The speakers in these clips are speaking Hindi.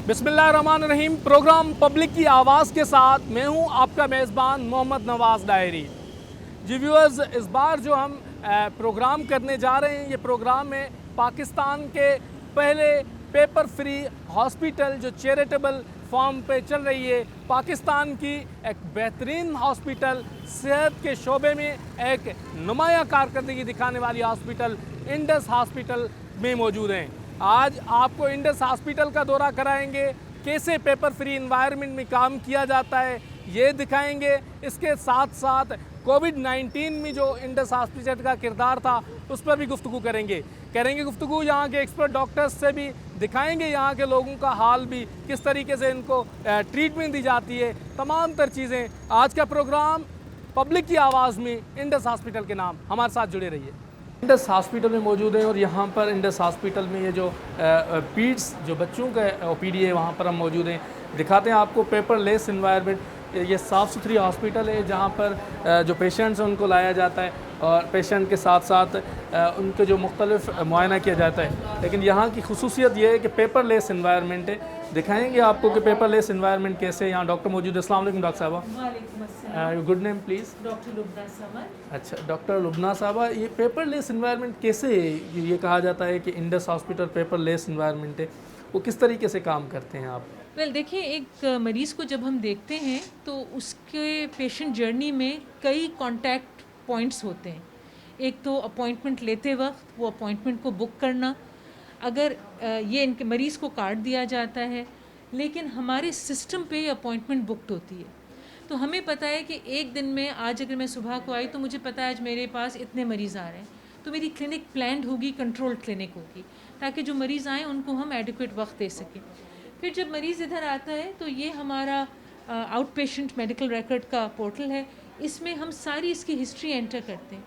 बिस्मिल्लाहिर्रहमानिर्रहीम। प्रोग्राम पब्लिक की आवाज़ के साथ मैं हूं आपका मेज़बान मोहम्मद नवाज़ डायरी। जी व्यूअर्स, इस बार जो हम प्रोग्राम करने जा रहे हैं, ये प्रोग्राम है पाकिस्तान के पहले पेपर फ्री हॉस्पिटल जो चैरिटेबल फॉर्म पे चल रही है। पाकिस्तान की एक बेहतरीन हॉस्पिटल, सेहत के शोबे में एक नुमाया कारकर्दगी दिखाने वाली हॉस्पिटल इंडस हॉस्पिटल में मौजूद हैं। आज आपको इंडस हॉस्पिटल का दौरा कराएंगे, कैसे पेपर फ्री इन्वायरमेंट में काम किया जाता है ये दिखाएंगे। इसके साथ साथ कोविड-19 में जो इंडस हॉस्पिटल का किरदार था उस पर भी गुफ्तगू करेंगे गुफ्तगू यहाँ के एक्सपर्ट डॉक्टर्स से भी, दिखाएंगे यहाँ के लोगों का हाल भी, किस तरीके से इनको ट्रीटमेंट दी जाती है, तमाम तर चीज़ें। आज का प्रोग्राम पब्लिक की आवाज़ में इंडस हॉस्पिटल के नाम, हमारे साथ जुड़े रहिए। इंडस हॉस्पिटल में मौजूद है और यहाँ पर इंडस हॉस्पिटल में ये जो पीड्स जो बच्चों का ओपीडी है वहाँ पर हम मौजूद हैं। दिखाते हैं आपको पेपरलेस इन्वायरमेंट। ये साफ़ सुथरी हॉस्पिटल है जहाँ पर जो पेशेंट्स हैं उनको लाया जाता है और पेशेंट के साथ साथ उनके जो मुख्तलिफ मुआयना किया जाता है। लेकिन यहाँ की खुसूसियत ये है कि पेपरलेस इन्वायरमेंट है। दिखाएंगे आपको कि पेपरलेस इन्वायरमेंट कैसे है। यहाँ डॉक्टर मौजूद है। अस्सलाम वालेकुम डॉक्टर साहबा। Good name please. Doctor Lubna साहबा। अच्छा डॉक्टर लुबना साहबा, ये पेपरलेस इन्वायरमेंट कैसे है? ये कहा जाता है कि इंडस हॉस्पिटल पेपरलेस इन्वायरमेंट है, वो किस तरीके से काम करते हैं आप? देखिए, एक मरीज़ को जब हम देखते हैं तो उसके पेशेंट जर्नी में कई कांटेक्ट पॉइंट्स होते हैं। एक तो अपॉइंटमेंट लेते वक्त वो अपॉइंटमेंट को बुक करना, अगर ये इनके मरीज़ को कार्ड दिया जाता है लेकिन हमारे सिस्टम पे अपॉइंटमेंट बुकड होती है, तो हमें पता है कि एक दिन में आज अगर मैं सुबह को आई तो मुझे पता है आज मेरे पास इतने मरीज़ आ रहे हैं, तो मेरी क्लिनिक प्लान्ड होगी, कंट्रोल्ड क्लिनिक होगी, ताकि जो मरीज़ आएँ उनको हम एडिक्वेट वक्त दे सकें। फिर जब मरीज़ इधर आता है तो ये हमारा आउट पेशेंट मेडिकल रिकॉर्ड का पोर्टल है, इसमें हम सारी इसकी हिस्ट्री एंटर करते हैं।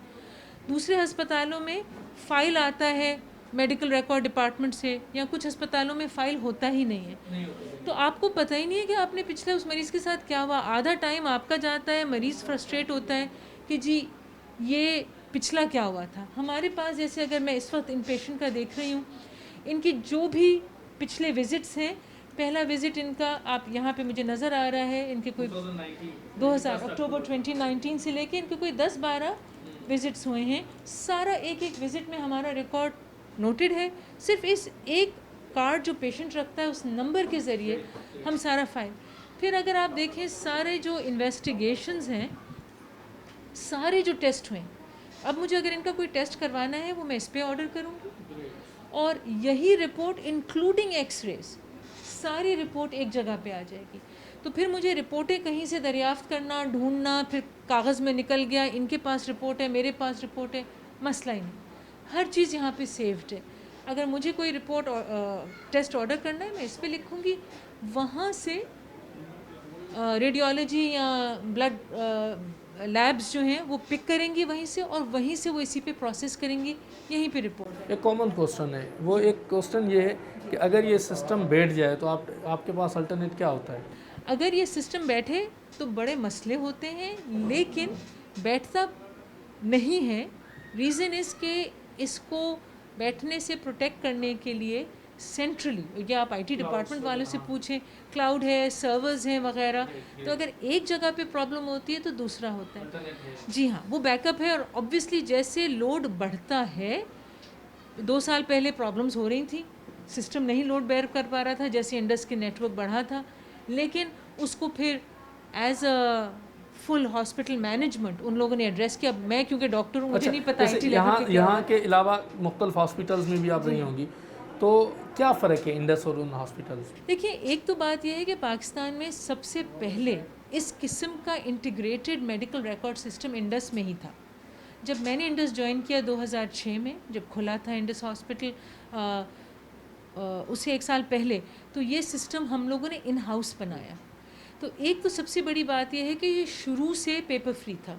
दूसरे अस्पतालों में फ़ाइल आता है मेडिकल रिकॉर्ड डिपार्टमेंट से, या कुछ अस्पतालों में फ़ाइल होता ही नहीं है, तो आपको पता ही नहीं है कि आपने पिछले उस मरीज़ के साथ क्या हुआ। आधा टाइम आपका जाता है, मरीज़ फ्रस्ट्रेट होता है कि जी ये पिछला क्या हुआ था। हमारे पास जैसे अगर मैं इस वक्त इन पेशेंट का देख रही हूँ, इनकी जो भी पिछले विज़िट्स हैं, पहला विज़िट इनका आप यहाँ पे मुझे नज़र आ रहा है, इनके कोई 2000 अक्टूबर 2019 से लेके इनके कोई 10-12 विज़िट्स हुए हैं। सारा एक एक विज़िट में हमारा रिकॉर्ड नोटेड है। सिर्फ इस एक कार्ड जो पेशेंट रखता है उस नंबर के ज़रिए हम सारा फाइल। फिर अगर आप देखें सारे जो इन्वेस्टिगेशंस हैं, सारे जो टेस्ट हुए, अब मुझे अगर इनका कोई टेस्ट करवाना है वो मैं इस पर ऑर्डर करूँगी और यही रिपोर्ट इंक्लूडिंग एक्सरेज, सारी रिपोर्ट एक जगह पे आ जाएगी। तो फिर मुझे रिपोर्टें कहीं से दरियाफ्त करना, ढूंढना, फिर कागज़ में निकल गया, इनके पास रिपोर्ट है, मेरे पास रिपोर्ट है, मसला ही नहीं। हर चीज़ यहाँ पे सेव्ड है। अगर मुझे कोई रिपोर्ट टेस्ट ऑर्डर करना है मैं इस पर लिखूँगी, वहाँ से रेडियोलॉजी या ब्लड लैब्स जो हैं वो पिक करेंगी वहीं से, और वहीं से वो इसी पे प्रोसेस करेंगी, यहीं पे रिपोर्ट। एक कॉमन क्वेश्चन है, वो एक क्वेश्चन ये है कि अगर ये सिस्टम बैठ जाए तो आपके पास अल्टरनेट क्या होता है? अगर ये सिस्टम बैठे तो बड़े मसले होते हैं, लेकिन बैठता नहीं है। रीज़न इज़ कि इसको बैठने से प्रोटेक्ट करने के लिए सेंट्रली, या आप आईटी डिपार्टमेंट वालों से पूछें, क्लाउड है, सर्वर्स हैं वगैरह, तो अगर एक जगह पे प्रॉब्लम होती है तो दूसरा होता है। जी हाँ, वो बैकअप है। और ऑब्वियसली जैसे लोड बढ़ता है, 2 साल पहले प्रॉब्लम्स हो रही थी, सिस्टम नहीं लोड बेयर कर पा रहा था जैसे इंडस के नेटवर्क बढ़ा था, लेकिन उसको फिर as a full hospital management उन लोगों ने एड्रेस किया। मैं क्योंकि डॉक्टर हूँ, मुझे नहीं पता IT लेवल यहाँ के अलावा मुख्तलिफ हॉस्पिटल्स में भी आप रही होंगी, तो क्या फ़र्क है इंडस और उन हॉस्पिटल्स? देखिए, एक तो बात यह है कि पाकिस्तान में सबसे पहले इस किस्म का integrated medical record system Indus में ही था। जब मैंने इंडस ज्वाइन किया 2006 में, जब खुला था इंडस हॉस्पिटल, उससे 1 साल पहले, तो ये सिस्टम हम लोगों ने इन हाउस बनाया। तो एक तो सबसे बड़ी बात यह है कि ये शुरू से पेपर फ्री था।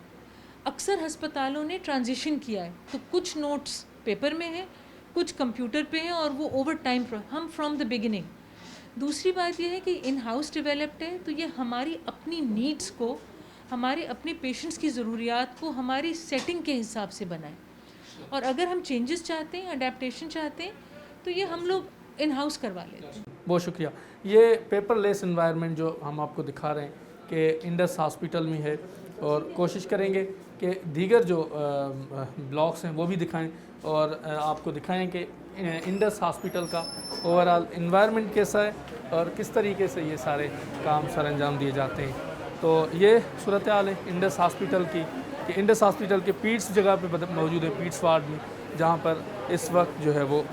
अक्सर अस्पतालों ने ट्रांजिशन किया है, तो कुछ नोट्स पेपर में हैं, कुछ कंप्यूटर पे हैं, और वो ओवर टाइम हम फ्रॉम द बिगिनिंग। दूसरी बात यह है कि इन हाउस डेवलप्ड है, तो ये हमारी अपनी नीड्स को, हमारे अपने पेशेंट्स की ज़रूरियात को हमारी सेटिंग के हिसाब से बनाए। और अगर हम चेंजेस चाहते हैं, अडेप्टेशन चाहते हैं, तो ये हम लोग इन हाउस करवा लेते हैं। बहुत शुक्रिया। ये पेपरलेस एनवायरनमेंट जो हम आपको दिखा रहे हैं कि इंडस हॉस्पिटल में है, और कोशिश करेंगे कि दीगर जो ब्लॉक्स हैं वो भी दिखाएं और आपको दिखाएं कि इंडस हॉस्पिटल का ओवरऑल एनवायरनमेंट कैसा है और किस तरीके से ये सारे काम सर अंजाम दिए जाते हैं। तो ये सूरत हाल है इंडस हॉस्पिटल की, कि इंडस हॉस्पिटल के पीट्स जगह पे मौजूद है, पीट्स वार्ड में, जहाँ पर इस वक्त जो है वो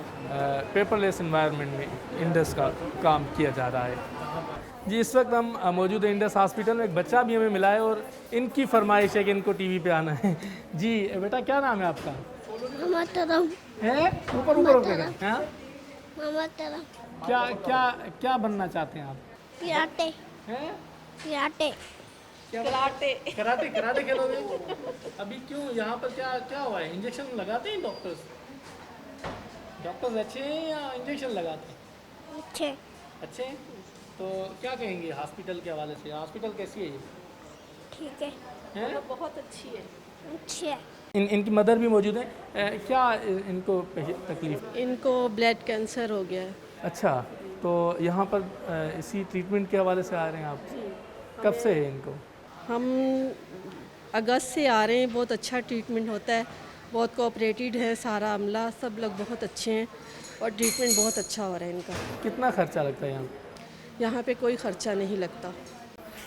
पेपरलेस एनवायरनमेंट में इंडस का काम किया जा रहा है। जी, इस वक्त हम मौजूद है इंडस हॉस्पिटल में। एक बच्चा भी हमें मिला है और इनकी फरमाइश है कि इनको टीवी पे आना है। जी बेटा, क्या नाम है आपका? है ऊपर ऊपर होकर हाँ, क्या क्या क्या बनना चाहते हैं आप? कराटे हैं? कराटे कराटे कराटे कराटे खेलोगे? अभी क्यों, यहाँ पर क्या क्या हुआ है? इंजेक्शन लगाते हैं डॉक्टर्स? डॉक्टर्स अच्छे हैं या इंजेक्शन लगाते हैं? अच्छे अच्छे हैं। तो क्या कहेंगे हॉस्पिटल के हवाले से? हॉस्पिटल कैसी है ये? ठीक है हैं? बहुत अच्छी है। अच्छे इनकी मदर भी मौजूद है। क्या इनको तकलीफ? इनको ब्लड कैंसर हो गया है। अच्छा, तो यहाँ पर इसी ट्रीटमेंट के हवाले से आ रहे हैं आप? कब से है इनको? हम अगस्त से आ रहे हैं। बहुत अच्छा ट्रीटमेंट होता है, बहुत कोऑपरेटिव है सारा अमला, सब लोग बहुत अच्छे हैं और ट्रीटमेंट बहुत अच्छा हो रहा है इनका। कितना खर्चा लगता है यहाँ? यहाँ पे कोई खर्चा नहीं लगता।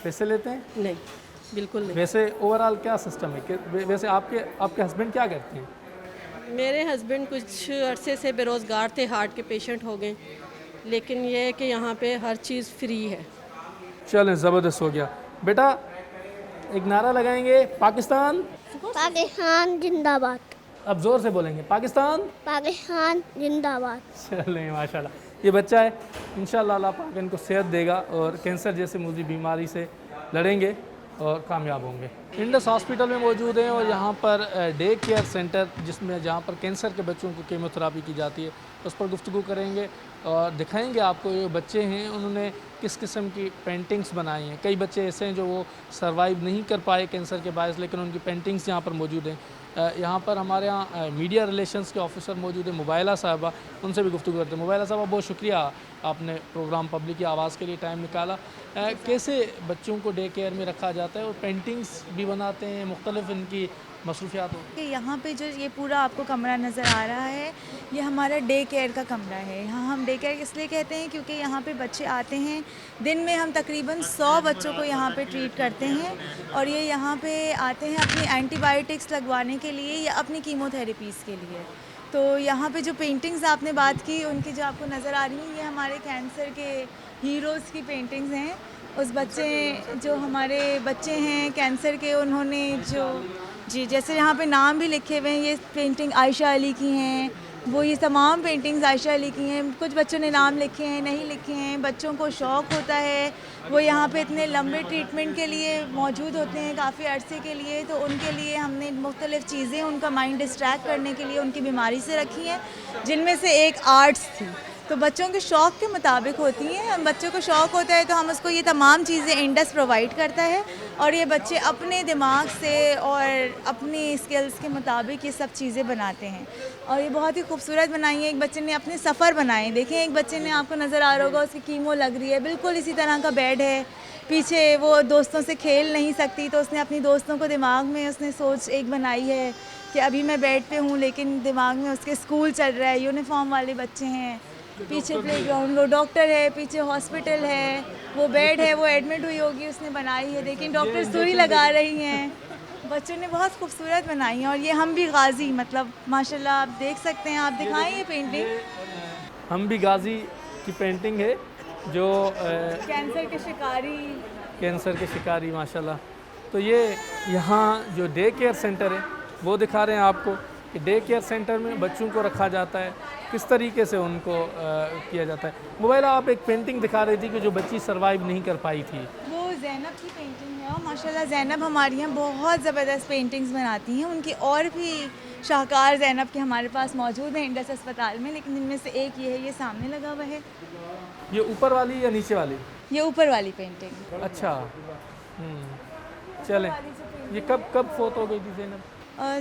पैसे लेते हैं? नहीं, बिल्कुल नहीं। वैसे ओवरऑल क्या सिस्टम है कि वैसे आपके हस्बैंड क्या करते हैं? मेरे हस्बैंड कुछ अरसे से बेरोज़गार थे, हार्ट के पेशेंट हो गए, लेकिन ये है कि यहाँ पे हर चीज़ फ्री है। चलें, ज़बरदस्त हो गया। बेटा एक नारा लगाएंगे, पाकिस्तान पाकिस्तान जिंदाबाद अब ज़ोर से बोलेंगे, पाकिस्तान। पाकिस्तान जिंदाबाद। चलें, माशाल्लाह। ये बच्चा है, इंशाल्लाह अल्लाह पाक इनको सेहत देगा और कैंसर जैसे मुझे बीमारी से लड़ेंगे और कामयाब होंगे। इंडस हॉस्पिटल में मौजूद हैं और यहाँ पर डे केयर सेंटर, जिसमें जहाँ पर कैंसर के बच्चों को कीमोथेरापी की जाती है, उस पर गुफ्तगू करेंगे और दिखाएंगे आपको ये बच्चे हैं उन्होंने किस किस्म की पेंटिंग्स बनाई हैं। कई बच्चे ऐसे हैं जो वो सर्वाइव नहीं कर पाए कैंसर के बायस, लेकिन उनकी पेंटिंग्स यहाँ पर मौजूद हैं। यहाँ पर हमारे यहाँ मीडिया रिलेशंस के ऑफिसर मौजूद है, मुबाइला साहबा, उनसे भी गुफ्तगू करते हैं। मुबाइला साहबा, बहुत शुक्रिया, आपने प्रोग्राम पब्लिक की आवाज़ के लिए टाइम निकाला। कैसे बच्चों को डे केयर में रखा जाता है और पेंटिंग्स भी बनाते हैं, मुख्तलिफ इनकी मसरूफियात होती कि यहाँ पे जो ये पूरा आपको कमरा नज़र आ रहा है, ये हमारा डे केयर का कमरा है। यहाँ हम डे केयर इसलिए कहते हैं क्योंकि यहाँ पे बच्चे आते हैं, दिन में हम तकरीबन 100 बच्चों को यहाँ पे ट्रीट करते हैं और ये यहाँ पे आते हैं अपनी एंटीबायोटिक्स लगवाने के लिए या अपनी कीमोथेरेपीज़ के लिए। तो यहाँ पे जो पेंटिंग्स आपने बात की, उनकी जो आपको नज़र आ रही हैं, ये हमारे कैंसर के हीरोज़ की पेंटिंग्स हैं। उस बच्चे जो हमारे बच्चे हैं कैंसर के, उन्होंने जो जी जैसे यहाँ पे नाम भी लिखे हुए हैं, ये पेंटिंग आयशा अली की हैं, वो ये तमाम पेंटिंग्स आयशा अली की हैं। कुछ बच्चों ने नाम लिखे हैं, नहीं लिखे हैं। बच्चों को शौक़ होता है, वो यहाँ पे इतने लंबे ट्रीटमेंट के लिए मौजूद होते हैं काफ़ी अरसे के लिए, तो उनके लिए हमने मुख्तलिफ़ चीज़ें उनका माइंड डिस्ट्रैक्ट करने के लिए उनकी बीमारी से रखी हैं, जिनमें से एक आर्ट्स थी। तो बच्चों के शौक़ के मुताबिक होती हैं। हम बच्चों को शौक़ होता है तो हम उसको ये तमाम चीज़ें इंडस प्रोवाइड करता है और ये बच्चे अपने दिमाग से और अपनी स्किल्स के मुताबिक ये सब चीज़ें बनाते हैं और ये बहुत ही खूबसूरत बनाई है। एक बच्चे ने अपने सफ़र बनाए, देखें एक बच्चे ने, आपको नज़र आ रहा होगा, उसकी कीमो लग रही है, बिल्कुल इसी तरह का बेड है, पीछे वो दोस्तों से खेल नहीं सकती, तो उसने अपनी दोस्तों को दिमाग में उसने सोच एक बनाई है कि अभी मैं बेड पे हूँ लेकिन दिमाग में उसके स्कूल चल रहा है, यूनिफॉर्म वाले बच्चे हैं, पीछे प्लेग्राउंड, वो डॉक्टर है, पीछे हॉस्पिटल है, वो बेड है, वो एडमिट हुई होगी, उसने बनाई है, लेकिन डॉक्टर सुई लगा रही हैं। बच्चों ने बहुत खूबसूरत बनाई है और ये हम भी गाजी, मतलब माशाल्लाह आप देख सकते हैं, आप दिखाएं ये पेंटिंग। हम भी गाजी की पेंटिंग है जो कैंसर के शिकारी माशाल्लाह। तो ये यहाँ जो डे केयर सेंटर है वो दिखा रहे हैं आपको कि डे केयर सेंटर में बच्चों को रखा जाता है, किस तरीके से उनको किया जाता है। मोबाइल आप एक पेंटिंग दिखा रही थी कि जो बच्ची सरवाइव नहीं कर पाई थी, वो जैनब की पेंटिंग है और माशाल्लाह जैनब हमारे यहाँ बहुत ज़बरदस्त पेंटिंग्स बनाती हैं। उनकी और भी शाहकार जैनब के हमारे पास मौजूद हैं इंडस अस्पताल में, लेकिन इनमें से एक ये है, ये सामने लगा हुआ है। ये ऊपर वाली या नीचे वाली? ये ऊपर वाली पेंटिंग। अच्छा, चलें, ये कब फोत हो गई थी जैनब?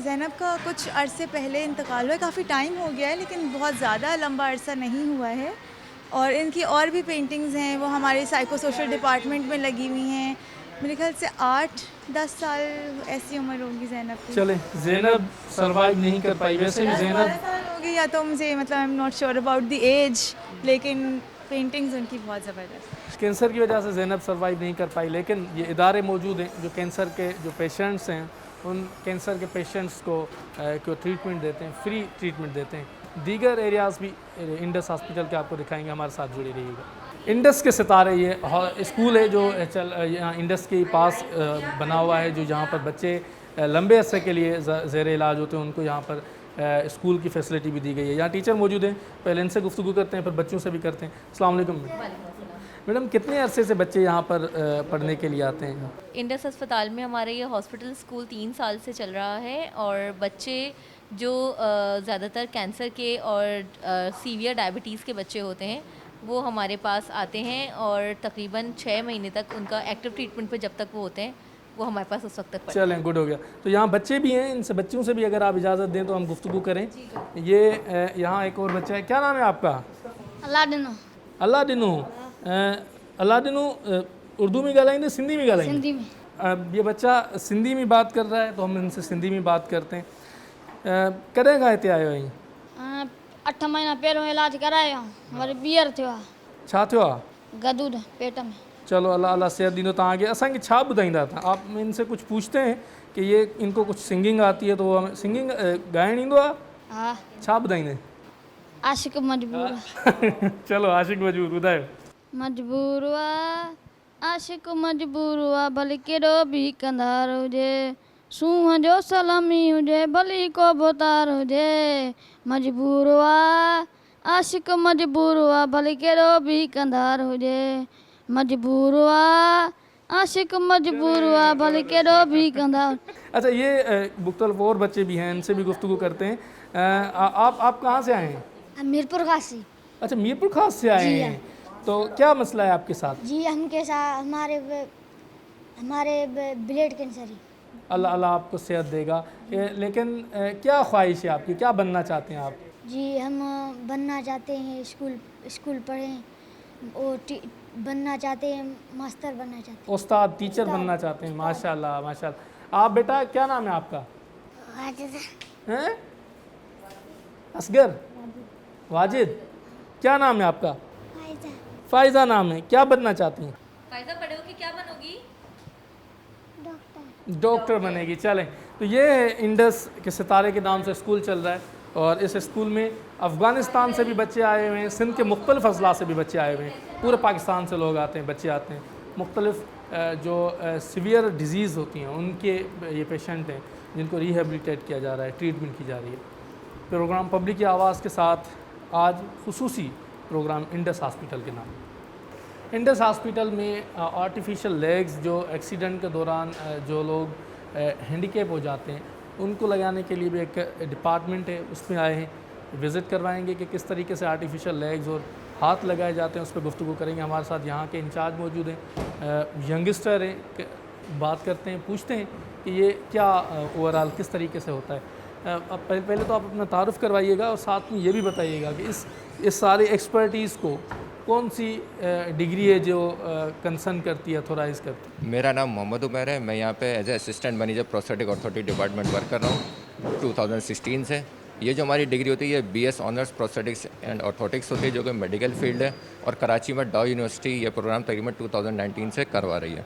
ज़ैनब का कुछ अरसे पहले इंतकाल हुआ है, काफ़ी टाइम हो गया है लेकिन बहुत ज़्यादा लंबा अरसा नहीं हुआ है। और इनकी और भी पेंटिंग्स हैं, वो हमारे साइको सोशल डिपार्टमेंट में लगी हुई हैं। मेरे ख्याल से 8-10 साल ऐसी उम्र होगी ज़ैनब की। चले, ज़ैनब सर्वाइव नहीं कर पाई, वैसे भी ज़ैनब 12 साल होगी या तो मुझे, मतलब I am not sure about the age, लेकिन पेंटिंग्स उनकी बहुत ज़बरदस्त। कैंसर की वजह से ज़ैनब सर्वाइव नहीं कर पाई, लेकिन ये इदारे मौजूद हैं जो कैंसर के जो पेशेंट्स हैं उन कैंसर के पेशेंट्स को ट्रीटमेंट देते हैं, फ्री ट्रीटमेंट देते हैं। दीगर एरियाज़ भी इंडस हॉस्पिटल के आपको दिखाएंगे, हमारे साथ जुड़े रहिएगा। इंडस के सितारे ये स्कूल है जो यहाँ इंडस के पास बना हुआ है, जो जहाँ पर बच्चे लंबे अरसे के लिए ज़ेर इलाज होते हैं, उनको यहाँ पर स्कूल की फैसिलिटी भी दी गई है। यहाँ टीचर मौजूद हैं, पहले इनसे गुफ्तगू करते हैं, फिर बच्चों से भी करते हैं। अस्सलाम वालेकुम मैडम, कितने अरसे से बच्चे यहाँ पर पढ़ने के लिए आते हैं? इंडस अस्पताल में हमारा ये हॉस्पिटल स्कूल 3 साल से चल रहा है और बच्चे जो ज़्यादातर कैंसर के और सीवियर डायबिटीज़ के बच्चे होते हैं वो हमारे पास आते हैं और तकरीबन 6 महीने तक उनका एक्टिव ट्रीटमेंट पे जब तक वो होते हैं वो हमारे पास उस वक्त तक पड़ते हैं। चलें, गुड हो गया। तो यहाँ बच्चे भी हैं, इनसे बच्चों से भी अगर आप इजाज़त दें तो हम गुफ्तगू करें। ये यहाँ एक और बच्चा है, क्या नाम है आपका? अलादीन अल्लाह दिनू। अल्लाह दिनू उर्दू में गालाएंगे, सिंधी में गालाएंगे? सिंधी में। अब ये बच्चा सिंधी में बात कर रहा है तो हम इनसे सिंधी में बात करते हैं। कॾहिं खां हिते आयो आहीं? 8 महीना पहिरियों इलाज करायो, वरी ॿीहर थियो आहे, छा थियो आहे? गदूद पेट में। चलो, अल्लाह अल्लाह सेहत ॾींदो तव्हांखे। असांखे छा ॿुधाईंदा था आप? इनसे कुछ पूछते हैं कि ये इनको कुछ सिंगिंग आती है तो वो हमें सिंगिंग ॻाइण ईंदो आहे? हा, छा ॿुधाईंदे? आशिक मजबूर चलो, आशिक मजबूर ॿुधायो। मजबूर आहे, आशिक मजबूर आहे, भली केॾो बि कंदार हुजे, सूंहं जो सलामी हुजे, भली को बोतार हुजे। मजबूर आहे, आशिक मजबूर आहे, भली केॾो बि कंदार हुजे। मजबूर आहे, आशिक मजबूर आहे, भली केॾो बि कंदार। अच्छा, ये मुख्तलिफ और बच्चे भी हैं, इनसे भी गुफ्तगू करते हैं। आप कहाँ से आए हैं? मीरपुर खासी अच्छा, मीरपुर खास से आए हैं। तो क्या मसला है आपके साथ? जी, हमके साथ हमारे ब्लड कैंसर ही। अल्लाह अल्लाह आपको सेहत देगा। लेकिन क्या ख्वाहिश है आपकी, क्या बनना चाहते हैं आप? जी, हम बनना चाहते हैं, स्कूल पढ़ें और बनना चाहते हैं, मास्टर बनना चाहते हैं, उस्ताद, टीचर बनना चाहते हैं। माशाल्लाह माशाल्लाह। आप बेटा, क्या नाम है आपका? हैं? असगर? वाजिद? क्या नाम है आपका? फ़ायज़ा नाम है। क्या बनना चाहती हैं? फ़ायदा पढ़ोगी, क्या बनोगी? डॉक्टर बनेगी। चलें, तो ये है इंडस के सितारे के नाम से स्कूल चल रहा है और इस स्कूल में अफ़गानिस्तान से भी बच्चे आए हुए हैं, सिंध के मुख्तलिफ़ अज़ला से भी बच्चे आए हुए हैं, पूरे पाकिस्तान से लोग आते हैं, बच्चे आते हैं। मुख्तलिफ़ जो सीवियर डिज़ीज़ होती हैं उनके ये पेशेंट हैं जिनको रिहेबिलिटेट किया जा रहा है, ट्रीटमेंट की जा रही है। प्रोग्राम पब्लिक की आवाज़ के साथ आज खुसूसी प्रोग्राम इंडस हॉस्पिटल के नाम। इंडस हॉस्पिटल में आर्टिफिशियल लेग्स जो एक्सीडेंट के दौरान जो लोग हैंडीकैप हो जाते हैं उनको लगाने के लिए भी एक डिपार्टमेंट है, उसमें आए हैं। विज़िट करवाएंगे कि किस तरीके से आर्टिफिशियल लेग्स और हाथ लगाए जाते हैं, उस पर गुफ्तगू करेंगे। हमारे साथ यहाँ के इंचार्ज मौजूद हैं, यंगस्टर हैं, बात करते हैं, पूछते हैं कि ये क्या ओवरऑल किस तरीके से होता है। अब पहले तो आप अपना तारुफ़ करवाइएगा और साथ में ये भी बताइएगा कि इस सारी एक्सपर्टीज़ को कौन सी डिग्री है जो कंसर्न करती है, ऑथोराइज़ करती है? मेरा नाम मोहम्मद उमर है। मैं यहाँ पे as a assistant manager prosthetic orthotic department work कर रहा हूँ 2016 से। ये जो हमारी डिग्री होती है BS honours prosthetics and orthotics होती है, जो कि मेडिकल फील्ड है, और कराची में डॉ यूनिवर्सिटी ये प्रोग्राम तकरीबन 2019 से करवा रही है।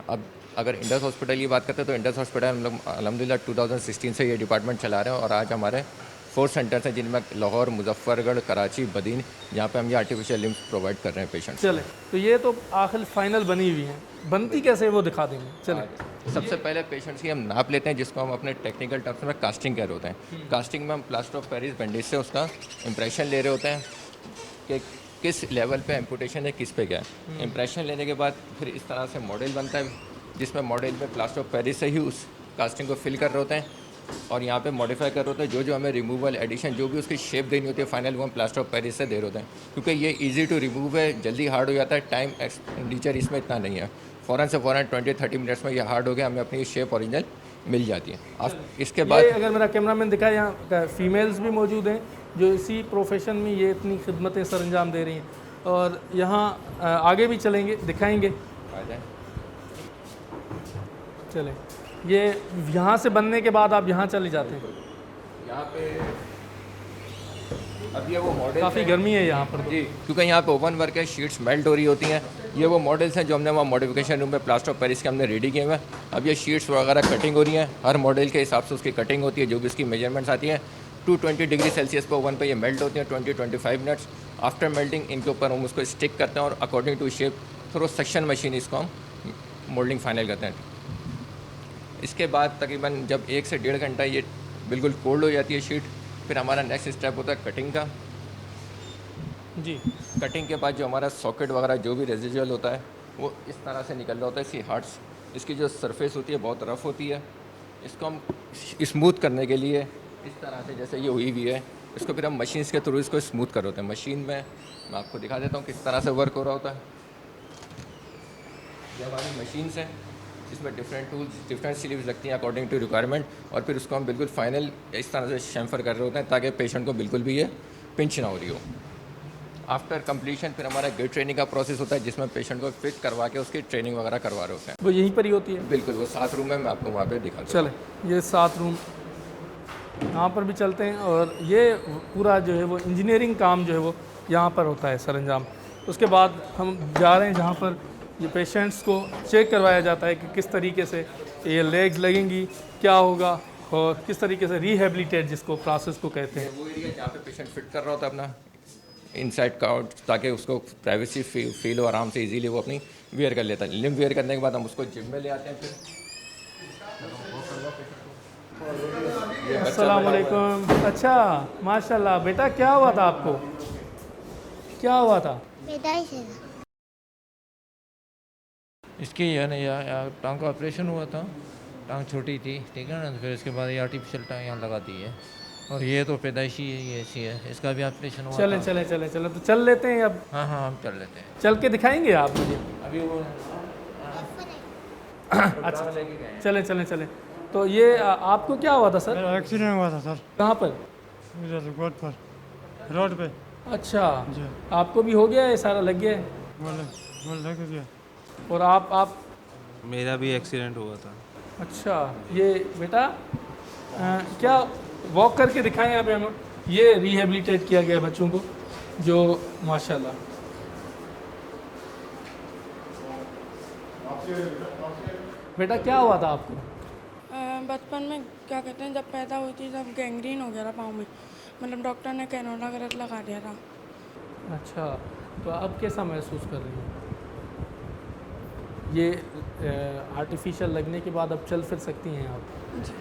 अब अगर इंडस हॉस्पिटल की बात करते हैं तो इंडस हॉस्पिटल हम लोग अल्हम्दुलिल्लाह 2016 से ये डिपार्टमेंट चला रहे हैं और आज हमारे 4 सेंटर्स हैं जिनमें लाहौर, मुजफ्फरगढ़, कराची, बदीन, जहाँ पे हम ये आर्टिफिशियल लिम्स प्रोवाइड कर रहे हैं पेशेंट। चले, तो ये तो आखिर फाइनल बनी हुई हैं, बनती कैसे वो दिखा देंगे। चले, सबसे पहले पेशेंट्स की हम नाप लेते हैं, जिसको हम अपने टेक्निकल टर्म्स में कास्टिंग कह रहे होते हैं। कास्टिंग में हम प्लास्टर ऑफ पेरिस बैंडेज से उसका इंप्रेशन ले रहे होते हैं कि किस लेवल पे एम्पुटेशन है, किस पे क्या है। इंप्रेशन लेने के बाद फिर इस तरह से मॉडल बनता है, जिसमें मॉडल में प्लास्टर ऑफ पेरिस से ही उस कास्टिंग को फिल कर रहे होते हैं और यहाँ पे मॉडिफाई कर रहे होते हैं। जो हमें रिमूवल, एडिशन, जो भी उसकी शेप देनी होती है फाइनल, वो हम प्लास्टर ऑफ पेरिस से दे रहे होते हैं, क्योंकि ये इजी टू रिमूव है, जल्दी हार्ड हो जाता है, टाइम एक्सपेंडिचर इसमें इतना नहीं है। फ़ौरन से फ़ौरन 20-30 मिनट्स में ये हार्ड हो गया, हमें अपनी शेप ओरिजिनल मिल जाती है। अब इसके बाद अगर मेरा कैमरामैन दिखाए, यहाँ फीमेल्स भी मौजूद हैं जो इसी प्रोफेशन में ये इतनी खिदमतें सर अंजाम दे रही हैं। और यहाँ आगे भी चलेंगे, दिखाएंगे। आ जाए। चलें, ये यहाँ से बनने के बाद आप यहाँ चले जाते हैं। यहाँ पे अब ये वो मॉडल काफ़ी गर्मी है यहाँ पर जी, क्योंकि यहाँ पे ओवन वर्क है, शीट्स मेल्ट हो रही होती हैं। ये वो मॉडल्स हैं जो हमने वहाँ मॉडिफिकेशन रूम में प्लास्टर ऑफ पेरिस के हमने रेडी किए हुए हैं। अब ये शीट्स वगैरह कटिंग हो रही हैं, हर मॉडल के हिसाब से उसकी कटिंग होती है, जो भी उसकी मेजरमेंट्स आती हैं। 220 डिग्री सेल्सियस पर ओवन पे ये मेल्ट होती हैं 20-25 मिनट्स। आफ्टर मेल्टिंग इनके ऊपर हम उसको स्टिक करते हैं और according to shape through section machine इसको हम मोल्डिंग फाइनल करते हैं। इसके बाद तकरीबन जब 1 से 1.5 घंटा ये बिल्कुल कोल्ड हो जाती है शीट, फिर हमारा नेक्स्ट स्टेप होता है कटिंग का। जी। कटिंग के बाद जो हमारा सॉकेट वगैरह जो भी रेजिजुअल होता है वो इस तरह से निकल रहा होता है। इसकी हार्ट्स, इसकी जो सरफेस होती है बहुत रफ़ होती है। इसको हम स्मूथ करने के लिए इस तरह से जैसे ये हुई हुई है, इसको फिर हम मशीन्स के थ्रू इसको स्मूथ कर होते हैं। मशीन में मैं आपको दिखा देता हूँ किस तरह से वर्क हो रहा होता है। ये हमारी मशीन्स हैं, इसमें डिफरेंट टूल्स, डिफरेंट स्लीव्स लगती हैं अकॉर्डिंग टू रिक्वायरमेंट, और फिर उसको हम बिल्कुल फाइनल इस तरह से शैम्फर कर रहे होते हैं ताकि पेशेंट को बिल्कुल भी ये पिंच ना हो रही हो। आफ्टर कंप्लीशन फिर हमारा गेट ट्रेनिंग का प्रोसेस होता है, जिसमें पेशेंट को फिट करवा के उसकी ट्रेनिंग वगैरह करवा रहे होते हैं। वो यहीं पर ही होती है? बिल्कुल, वो 7 रूम है, मैं आपको वहाँ पे दिखा। चले, ये 7 रूम, यहाँ पर भी चलते हैं। और ये पूरा जो है वो इंजीनियरिंग काम जो है वो यहाँ पर होता है सरंजाम। उसके बाद हम जा रहे हैं जहाँ पर ये पेशेंट्स को चेक करवाया जाता है कि किस तरीके से ये लेग्स लगेंगी, क्या होगा, और किस तरीके से रिहेबिलिटेट जिसको प्रोसेस को कहते हैं। वो एरिया जहाँ पे पेशेंट फिट कर रहा होता है अपना इनसाइड का आउट, ताकि उसको प्राइवेसी फील हो, आराम से इजीली वो अपनी वेयर कर लेता है। लिम्ब वेयर करने के बाद हम उसको जिम में ले आते हैं। फिर अस्सलाम वालेकुम। अच्छा, माशाल्लाह। बेटा क्या हुआ था आपको, क्या हुआ था? इसकी है ना यार टांग का ऑपरेशन हुआ था, टांग छोटी थी, ठीक है ना, फिर इसके बाद ये आर्टिफिशियल टांग यहाँ लगा दी है, और ये तो पैदाइशी है, ये ऐसी है, इसका भी ऑपरेशन हुआ चलें था। चलें चलें चलें, तो चल लेते हैं अब। हाँ हाँ, हम चल लेते हैं। चल के दिखाएंगे आप मुझे? अभी वो अच्छा, चलें चलें चलें। तो ये आपको क्या हुआ था सर? मेरा एक्सीडेंट हुआ था सर, कहाँ पर? इधर रोड पर, रोड पे। अच्छा, जी। आपको भी हो गया है, सारा लग गया है? बोल लग गया। और आप? मेरा भी एक्सीडेंट हुआ था। अच्छा, ये बेटा क्या वॉक करके दिखाएं आप हमें? ये रिहेबिलिटेट किया गया बच्चों को, जो माशाल्लाह। बेटा क्या हुआ था आपको? बचपन में क्या कहते हैं, जब पैदा हुई थी तब गैंग्रीन हो गया था पाँव में, मतलब डॉक्टर ने कैनोला गलत लगा दिया था। अच्छा, तो अब कैसा महसूस कर रही हैं? ये आर्टिफिशियल लगने के बाद अब चल फिर सकती हैं आप? जी।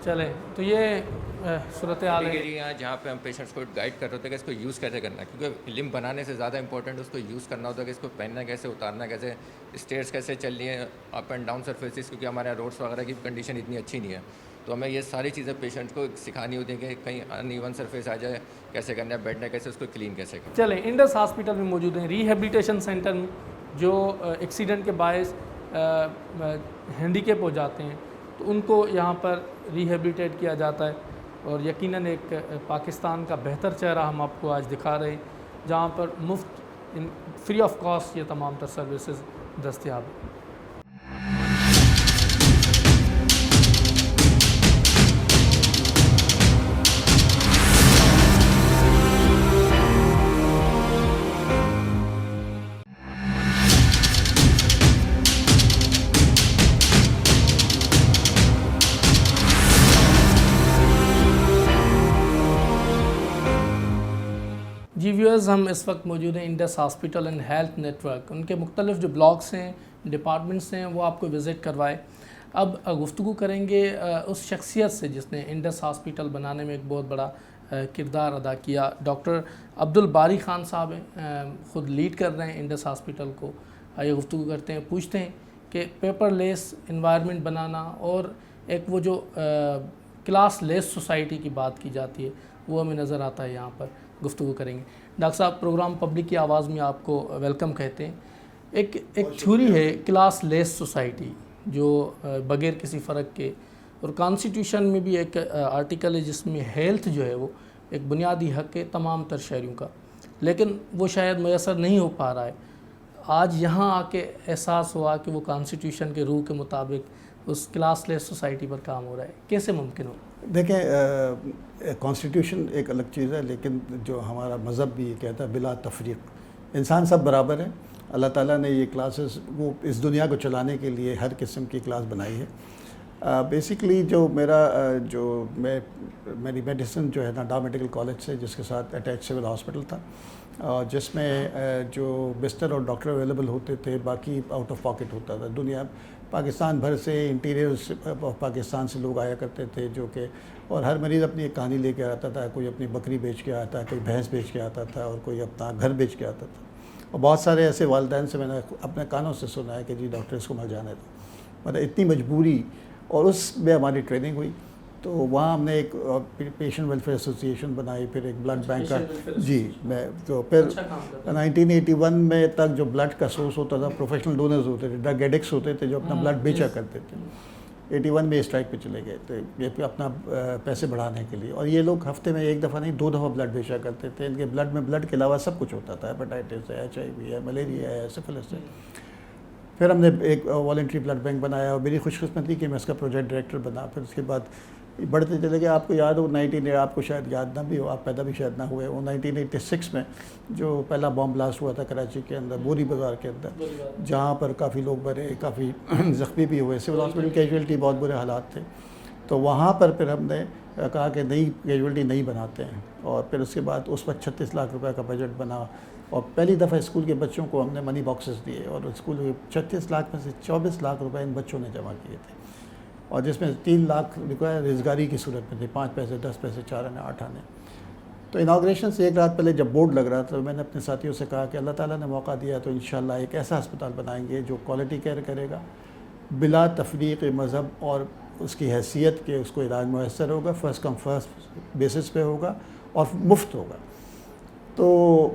चलें, तो ये सूरत हाल है यहाँ जहाँ पे हम पेशेंट्स को गाइड कर रहे होते हैं कि इसको यूज़ कैसे करना है, क्योंकि लिम्ब बनाने से ज़्यादा इंपॉर्टेंट उसको यूज़ करना होता है कि इसको पहनना कैसे, उतारना कैसे, स्टेयर्स कैसे चल रही है, अप एंड डाउन सरफेसिस, क्योंकि हमारे यहाँ रोड्स वगैरह की कंडीशन इतनी अच्छी नहीं है। तो हमें ये सारी चीज़ें पेशेंट्स को सिखानी होती हैं कि कहीं अनइवन सरफेस आ जाए कैसे करना है, बैठना कैसे, उसको क्लीन कैसे करना। चलें, इंडस हॉस्पिटल में मौजूद हैं रिहेबिलिटेशन सेंटर में, जो एक्सीडेंट के बायस हैंडीकेप हो जाते हैं, तो उनको यहाँ पर रिहेबिलिटेट किया जाता है। और यकीनन एक पाकिस्तान का बेहतर चेहरा हम आपको आज दिखा रहे हैं, जहाँ पर मुफ्त फ्री ऑफ कॉस्ट ये तमाम तर सर्विसेज दस्तयाब हैं। जी व्यूअर्स, हम इस वक्त मौजूद हैं Indus hospital and health network. उनके मुख्तलिफ जो ब्लॉक्स हैं, डिपार्टमेंट्स हैं, वो आपको विज़िट करवाए। अब गुफ्तगू करेंगे उस शख्सियत से जिसने इंडस हॉस्पिटल बनाने में एक बहुत बड़ा किरदार अदा किया। डॉक्टर अब्दुल बारी ख़ान साहब हैं, ख़ुद लीड कर रहे हैं इंडस हॉस्पिटल को। आइए गुफ्तगू करते हैं, पूछते हैं कि पेपरलेस इन्वायरमेंट बनाना और एक वो जो क्लास लेस सोसाइटी की बात की जाती है, वो हमें नज़र आता है यहाँ पर। गुफ्तगू करेंगे। डॉक्टर साहब, प्रोग्राम पब्लिक की आवाज़ में आपको वेलकम कहते हैं। एक थ्योरी है क्लास लेस सोसाइटी, जो बगैर किसी फ़र्क के, और कॉन्स्टिट्यूशन में भी एक आर्टिकल है जिसमें हेल्थ जो है वो एक बुनियादी हक़ है तमाम तर शहरियों का। लेकिन वो शायद मैसर नहीं हो पा रहा है। आज यहाँ आके एहसास हुआ कि वो कॉन्स्टिट्यूशन के रूह के मुताबिक उस क्लासलेस सोसाइटी पर काम हो रहा है, कैसे मुमकिन हो? देखें, कॉन्स्टिट्यूशन एक अलग चीज़ है, लेकिन जो हमारा मज़हब भी ये कहता है बिला तफरीक, इंसान सब बराबर है। अल्लाह ताला ने ये क्लासेस वो इस दुनिया को चलाने के लिए हर किस्म की क्लास बनाई है। बेसिकली जो मेरी मेडिसिन जो है ना डा मेडिकल कॉलेज से, जिसके साथ अटैच सिविल हॉस्पिटल था, जिसमें जो बिस्तर और डॉक्टर अवेलेबल होते थे, बाकी आउट ऑफ पॉकेट होता था। दुनिया पाकिस्तान भर से, इंटीरियर पाकिस्तान से लोग आया करते थे, जो कि और हर मरीज़ अपनी एक कहानी लेके आता था। कोई अपनी बकरी बेच के आता, कोई भैंस बेच के आता था, और कोई अपना घर बेच के आता था। और बहुत सारे ऐसे वालिदैन से मैंने अपने कानों से सुना है कि जी डॉक्टर इसको मर जाने दो, मतलब इतनी मजबूरी। और उसमें हमारी ट्रेनिंग हुई, तो वहाँ हमने एक पेशेंट वेलफेयर एसोसिएशन बनाई, फिर एक ब्लड बैंक का जी मैं तो फिर 1981 में तक जो ब्लड का सोर्स होता था, प्रोफेशनल डोनर्स होते थे, ड्रग एडिक्ट्स होते थे जो अपना ब्लड बेचा करते थे। 81 में स्ट्राइक पे चले गए थे ये अपना पैसे बढ़ाने के लिए, और ये लोग हफ्ते में एक दफ़ा नहीं 2 दफ़ा ब्लड बेचा करते थे। इनके ब्लड में ब्लड के अलावा सब कुछ होता था, हेपेटाइटिस है, HIV है, मलेरिया है, सिफिलिस है। फिर हमने एक वॉलंटरी ब्लड बैंक बनाया, और मेरी खुशकिस्मती कि मैं इसका प्रोजेक्ट डायरेक्टर बना। फिर उसके बाद बढ़ते चले गए। आपको याद हो आपको शायद याद ना भी हो, आप पैदा भी शायद ना हुए, वो 1986 में जो पहला बॉम्ब ब्लास्ट हुआ था कराची के अंदर, बोरी बाज़ार के अंदर, जहाँ पर काफ़ी लोग मरे, काफ़ी ज़ख्मी भी हुए, सिविल हॉस्पिटल कैजुअल्टी बहुत बुरे हालात थे। तो वहाँ पर फिर हमने कहा कि नई कैजुअल्टी नहीं बनाते हैं, और फिर उसके बाद उस वक्त 36 लाख रुपए का बजट बना, और पहली दफ़ा स्कूल के बच्चों को हमने मनी बॉक्सेस दिए, और स्कूल के 36 लाख में से 24 लाख रुपए इन बच्चों ने जमा किए थे, और जिसमें 3 लाख रुपये रोज़गारी की सूरत में थे, 5 पैसे, 10 पैसे, 4 आने, 8 आने। तो इनाग्रेशन से एक रात पहले जब बोर्ड लग रहा था, तो मैंने अपने साथियों से कहा कि अल्लाह ताला ने मौका दिया तो इंशाल्लाह एक ऐसा अस्पताल बनाएंगे जो क्वालिटी केयर करेगा, बिला तफरीक मज़हब और उसकी हैसियत के उसको इलाज मुयस्सर होगा, फ़र्स्ट कम फर्स्ट बेसिस पे होगा और मुफ्त होगा। तो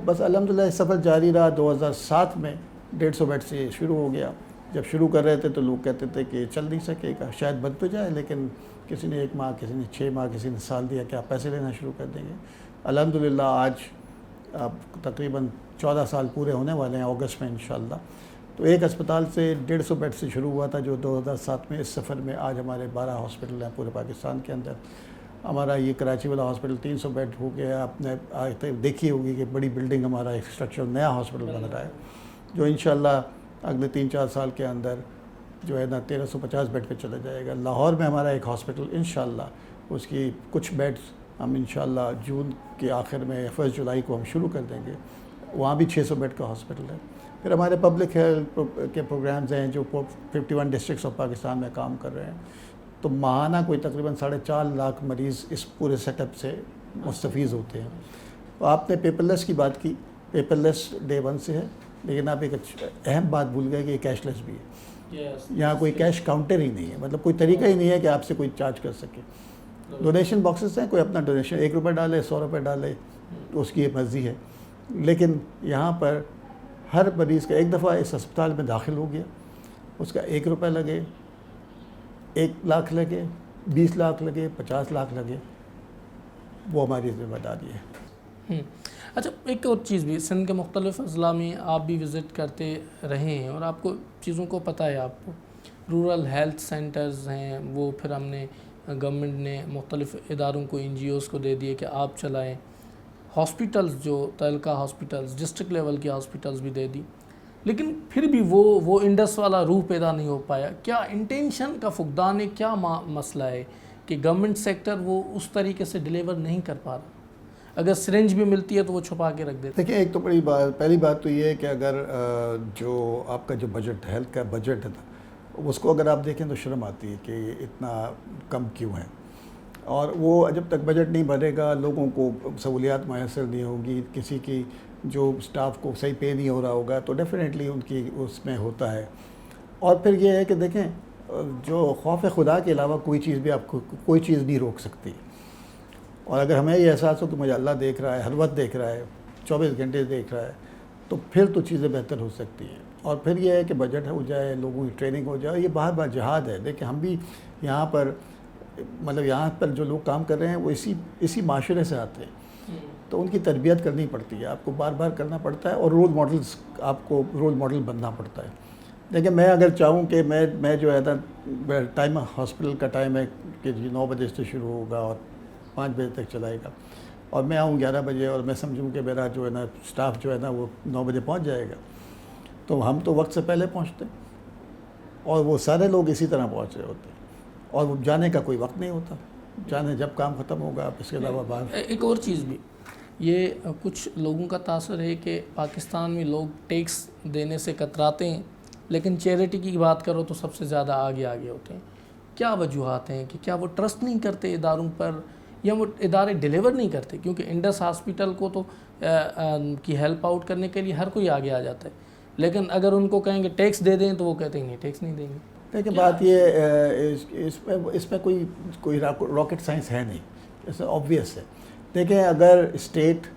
बस अल्हम्दुलिल्लाह सफ़र जारी रहा। 2007 में 150 बेड से शुरू हो गया। जब शुरू कर रहे थे तो लोग कहते थे कि चल नहीं सकेगा, शायद बन तो जाए, लेकिन किसी ने 1 माह, किसी ने 6 माह, किसी ने साल दिया कि आप पैसे लेना शुरू कर देंगे। अल्हम्दुलिल्लाह आज अब तकरीबन 14 साल पूरे होने वाले हैं अगस्त में इंशाल्लाह। तो एक अस्पताल से 150 बेड से शुरू हुआ था जो 2007 में। इस सफ़र में आज हमारे 12 हॉस्पिटल हैं पूरे पाकिस्तान के अंदर। हमारा ये कराची वाला हॉस्पिटल 300 बेड हो गया। आपने आज तक देखी होगी कि बड़ी बिल्डिंग, हमारा एक स्ट्रक्चर नया हॉस्पिटल बन रहा है, जो इंशाल्लाह अगले 3-4 साल के अंदर जो है ना 1350 बेड पे चला जाएगा। लाहौर में हमारा एक हॉस्पिटल इंशाल्लाह उसकी कुछ बेड्स हम इंशाल्लाह जून के आखिर में 1 जुलाई को हम शुरू कर देंगे। वहाँ भी 600 बेड का हॉस्पिटल है। फिर हमारे पब्लिक हेल्थ के प्रोग्राम्स हैं जो 51 डिस्ट्रिक्ट्स ऑफ पाकिस्तान में काम कर रहे हैं। तो माहाना कोई तकरीबन 4.5 लाख मरीज़ इस पूरे सेटअप से मुस्तफ़ीज़ होते हैं। तो आपने पेपरलेस की बात की, पेपरलेस डे 1 से है, लेकिन आप एक अहम बात भूल गए कि ये कैशलेस भी है। यहाँ कोई कैश काउंटर ही नहीं है, मतलब कोई तरीका ही नहीं है कि आपसे कोई चार्ज कर सके। डोनेशन बॉक्सेस हैं, कोई अपना डोनेशन 1 रुपये डाले, 100 रुपये डाले, तो उसकी ये मर्ज़ी है। लेकिन यहाँ पर हर मरीज़ का एक दफ़ा इस अस्पताल में दाखिल हो गया, उसका 1 रुपये लगे, 1 लाख लगे, 20 लाख लगे, 50 लाख लगे, वो हमारी जिम्मेदारी है। अच्छा, एक और चीज़ भी, सिंध के मुख्तलिफ़ अज़ला में आप भी विज़िट करते रहे हैं और आपको चीज़ों को पता है। आपको रूरल हेल्थ सेंटर्स हैं, वो फिर हमने गवर्नमेंट ने मुख्तलिफ़ इदारों को, NGOs को दे दिए कि आप चलाएं। हॉस्पिटल्स जो तहलका हॉस्पिटल्स, डिस्ट्रिक्ट लेवल की हॉस्पिटल्स भी दे दी, लेकिन फिर भी वो इंडस वाला रूह पैदा नहीं हो पाया। क्या इंटेंशन का फुकदान है, क्या मसला है कि गवर्नमेंट सेक्टर वो उस तरीके से डिलीवर नहीं कर पा रहा? अगर सिरिंज भी मिलती है तो वो छुपा के रख देते। देखिए, एक तो पहली बात तो ये है कि अगर जो आपका जो बजट, हेल्थ का बजट है, उसको अगर आप देखें तो शर्म आती है कि इतना कम क्यों है। और वो जब तक बजट नहीं बढ़ेगा, लोगों को सहूलियात मैसर नहीं होगी, किसी की जो स्टाफ को सही पे नहीं हो रहा होगा, तो डेफिनेटली उनकी उसमें होता है। और फिर ये है कि देखें, जो खौफ खुदा के अलावा कोई चीज़ भी आपको कोई चीज़ नहीं रोक सकती। और अगर हमें ये एहसास हो कि मुझे अल्लाह देख रहा है, हर वक्त देख रहा है, 24 घंटे देख रहा है, तो फिर तो चीज़ें बेहतर हो सकती हैं। और फिर यह है कि बजट हो जाए, लोगों की ट्रेनिंग हो जाए। ये बार जिहाद है। देखिए, हम भी यहाँ पर, मतलब यहाँ पर जो लोग काम कर रहे हैं वो इसी माशरे से आते हैं। तो उनकी तरबियत करनी पड़ती है, आपको बार बार करना पड़ता है और आपको रोल मॉडल बनना पड़ता है। देखिए मैं अगर चाहूँ कि मैं जो है ना टाइम हॉस्पिटल का टाइम है कि 9 बजे से शुरू होगा और 5 बजे तक चलाएगा, और मैं आऊँ 11 बजे और मैं समझूँ कि मेरा जो है ना स्टाफ जो है ना वो 9 बजे पहुँच जाएगा, तो हम तो वक्त से पहले पहुँचते और वो सारे लोग इसी तरह पहुँच रहे होते और वो जाने का कोई वक्त नहीं होता, जाने जब काम ख़त्म होगा आप इसके अलावा बाहर। एक और चीज़ भी, ये कुछ लोगों का तासर है कि पाकिस्तान में लोग टैक्स देने से कतराते हैं, लेकिन चैरिटी की बात करो तो सबसे ज़्यादा आगे होते हैं। क्या वजूहात हैं कि क्या वो ट्रस्ट नहीं करते इदारों पर, या वो इदारे डिलीवर नहीं करते? क्योंकि इंडस हॉस्पिटल को तो की हेल्प आउट करने के लिए हर कोई आगे आ जाता है, लेकिन अगर उनको कहेंगे टैक्स दे दें तो वो कहते हैं नहीं टैक्स नहीं देंगे। देखिए बात ये इसमें कोई रॉकेट साइंस है नहीं, इसमें ऑब्वियस है। देखिए अगर स्टेट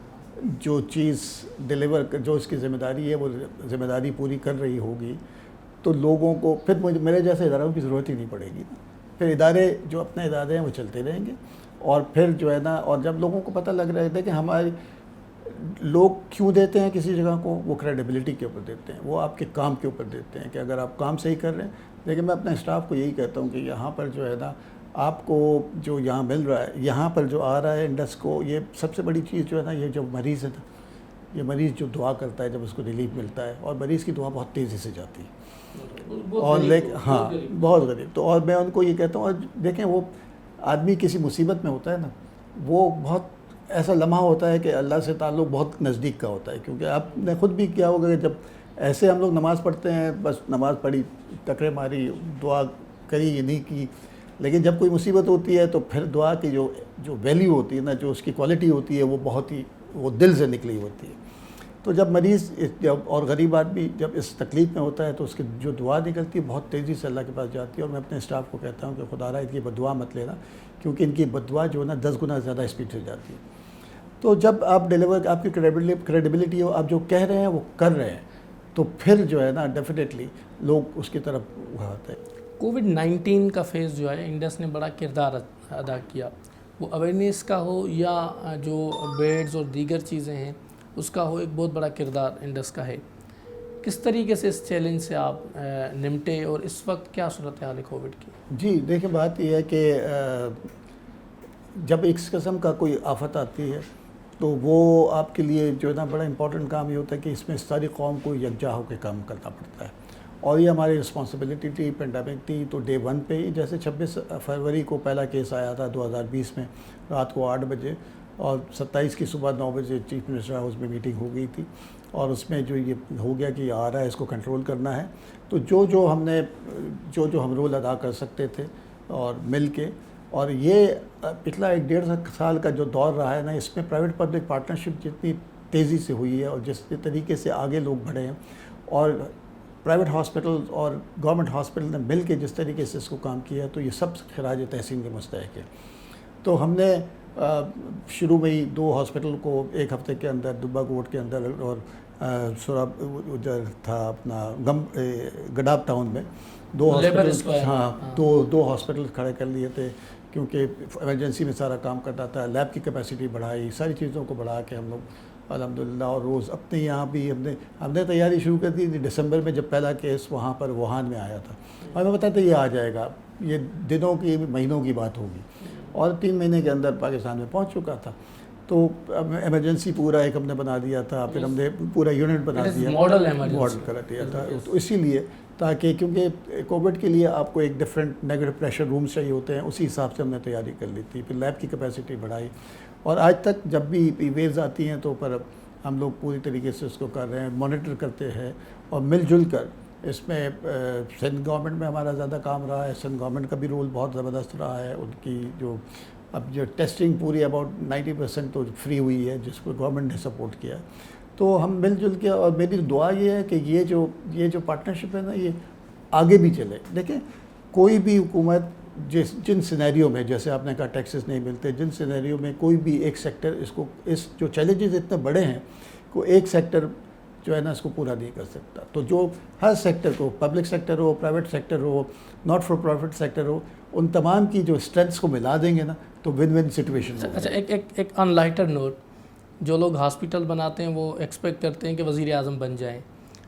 जो चीज़ डिलीवर जो इसकी ज़िम्मेदारी है वो ज़िम्मेदारी पूरी कर रही होगी तो लोगों को फिर मेरे जैसे इदारों की ज़रूरत ही नहीं पड़ेगी ना, फिर इदारे जो अपने इदारे हैं वो चलते रहेंगे। और फिर जो है ना, और जब लोगों को पता लग रहा है, देखिए हमारे लोग क्यों देते हैं किसी जगह को, वो क्रेडिबिलिटी के ऊपर देते हैं, वो आपके काम के ऊपर देते हैं कि अगर आप काम सही कर रहे हैं। लेकिन मैं अपने स्टाफ को यही कहता हूँ कि यहाँ पर जो है ना आपको जो यहाँ मिल रहा है, यहाँ पर जो आ रहा है इंडस को, ये सबसे बड़ी चीज़ जो है ना, ये जो मरीज़ है ना, ये मरीज़ जो दुआ करता है जब उसको रिलीफ मिलता है, और मरीज़ की दुआ बहुत तेज़ी से जाती है और हाँ बहुत गरीब। तो और मैं उनको ये कहता हूँ, और देखें वो आदमी किसी मुसीबत में होता है ना, वो बहुत ऐसा लम्हा होता है कि अल्लाह से ताल्लुक़ बहुत नज़दीक का होता है। क्योंकि आपने ख़ुद भी किया होगा कि जब ऐसे हम लोग नमाज़ पढ़ते हैं, बस नमाज़ पढ़ी, टकरे मारी, दुआ करी, ये नहीं की, लेकिन जब कोई मुसीबत होती है तो फिर दुआ की जो वैल्यू होती है ना, जो उसकी क्वालिटी होती है, वो बहुत ही वो दिल से निकली होती है। तो जब मरीज़ जब और गरीब आदमी जब इस तकलीफ़ में होता है तो उसकी जो दुआ निकलती है बहुत तेज़ी से अल्लाह के पास जाती है। और मैं अपने स्टाफ को कहता हूँ कि खुदा इनकी बदुआ मत लेना, क्योंकि इनकी बदुआ जो है ना 10 गुना ज़्यादा स्पीड से जाती है। तो जब आप डिलीवर, आपकी क्रेडिबिलिटी हो, आप जो कह रहे हैं वो कर रहे हैं, तो फिर जो है ना डेफिनेटली लोग उसकी तरफ आते हैं। कोविड-19 का फेज़ जो है इंडस ने बड़ा किरदार अदा किया, वो अवेयरनेस का हो या जो बेड्स और दीगर चीज़ें हैं उसका हो, एक बहुत बड़ा किरदार इंडस का है। किस तरीके से इस चैलेंज से आप निपटे और इस वक्त क्या सूरत हाल है कोविड की? जी देखिए बात यह है कि जब इस किस्म का कोई आफत आती है तो वो आपके लिए जो है ना बड़ा इम्पोर्टेंट काम ये होता है कि इसमें सारी कौम को यकजा होकर काम करना पड़ता है। और ये हमारी रिस्पॉन्सिबिलिटी थी, पेंडेमिक थी। तो डे 1 पे ही, जैसे 26 फरवरी को पहला केस आया था 2020 में रात को 8 बजे, और 27 की सुबह 9 बजे चीफ मिनिस्टर हाउस में मीटिंग हो गई थी, और उसमें जो ये हो गया कि आ रहा है, इसको कंट्रोल करना है। तो जो हम रोल अदा कर सकते थे और मिल के, और ये पिछला 1-1.5 साल का जो दौर रहा है ना, इसमें प्राइवेट पब्लिक पार्टनरशिप जितनी तेज़ी से हुई है और जिस तरीके से आगे लोग बढ़े हैं, और प्राइवेट हॉस्पिटल और गवर्नमेंट हॉस्पिटल ने मिल के जिस तरीके से इसको काम किया, तो ये सब खराज तहसीन के मुस्तहक है। तो हमने शुरू में ही 2 हॉस्पिटल को 1 हफ्ते के अंदर दुब्बा कोट के अंदर और सुरब उधर था अपना गडाब टाउन में 2 हॉस्पिटल, हाँ 2 हॉस्पिटल खड़े कर लिए थे, क्योंकि इमरजेंसी में सारा काम करता था। लैब की कैपेसिटी बढ़ाई, सारी चीज़ों को बढ़ा के हम लोग अल्हम्दुलिल्लाह, और रोज़ अपने यहाँ भी हमने तैयारी शुरू कर दी थी। दिसंबर में जब पहला केस वहाँ पर वुहान में आया था, और मैं बताया था ये आ जाएगा, ये दिनों की महीनों की बात होगी, और 3 महीने के अंदर पाकिस्तान में पहुँच चुका था। तो इमरजेंसी पूरा एक हमने बना दिया था, फिर हमने पूरा यूनिट बना दिया, मॉडल कर दिया था। तो इसीलिए ताकि, क्योंकि कोविड के लिए आपको एक डिफरेंट नेगेटिव प्रेशर रूम्स चाहिए होते हैं, उसी हिसाब से हमने तैयारी कर ली थी। फिर लैब की कैपेसिटी बढ़ाई, और आज तक जब भी वेव्स आती हैं तो पर हम लोग पूरी तरीके से उसको कर रहे हैं, मॉनिटर करते हैं और मिलजुल कर। इसमें सिंध गवर्नमेंट में हमारा ज़्यादा काम रहा है, सिंध गवर्नमेंट का भी रोल बहुत ज़बरदस्त रहा है। उनकी जो टेस्टिंग पूरी अबाउट 90% तो फ्री हुई है, जिसको गवर्नमेंट ने सपोर्ट किया। तो हम मिलजुल के, और मेरी दुआ ये है कि ये जो पार्टनरशिप है ना, ये आगे भी चले। देखें कोई भी हुकूमत जिन सिनेरियो में, जैसे आपने कहा टैक्सेस नहीं मिलते, जिन सिनेरियो में कोई भी एक सेक्टर इस जो चैलेंजेस इतने बड़े हैं को एक सेक्टर जो है ना इसको पूरा नहीं कर सकता। तो जो हर सेक्टर को, पब्लिक सेक्टर हो, प्राइवेट सेक्टर हो, नॉट फॉर प्रॉफिट सेक्टर हो, उन तमाम की जो स्ट्रेंथ्स को मिला देंगे ना, तो विन विन सिचुएशन। अच्छा, एक ऑन लाइटर नोट, जो लोग हॉस्पिटल बनाते हैं वो एक्सपेक्ट करते हैं कि वज़ीर आज़म बन जाएं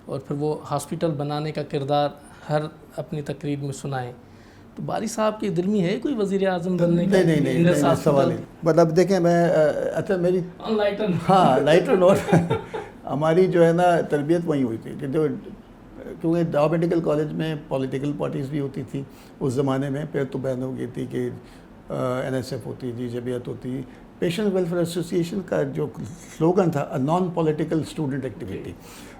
और फिर वो हॉस्पिटल बनाने का किरदार हर अपनी तकरीर में सुनाएं। तो बारी साहब के दिल में है कोई वज़ीर आज़म बनने का? नहीं सवाल नहीं। मतलब देखें मैं अच्छा मेरी लाइटर नोट हमारी जो है ना तरबियत वहीं हुई थी कि जो क्योंकि डाउ मेडिकल कॉलेज में पॉलिटिकल पार्टीज़ भी होती थी उस ज़माने में। फिर तो बैन हो गई थी कि NSF होती थी, जमीयत होती। पेशेंट वेलफेयर एसोसिएशन का जो स्लोगन था नॉन पॉलिटिकल स्टूडेंट एक्टिविटी,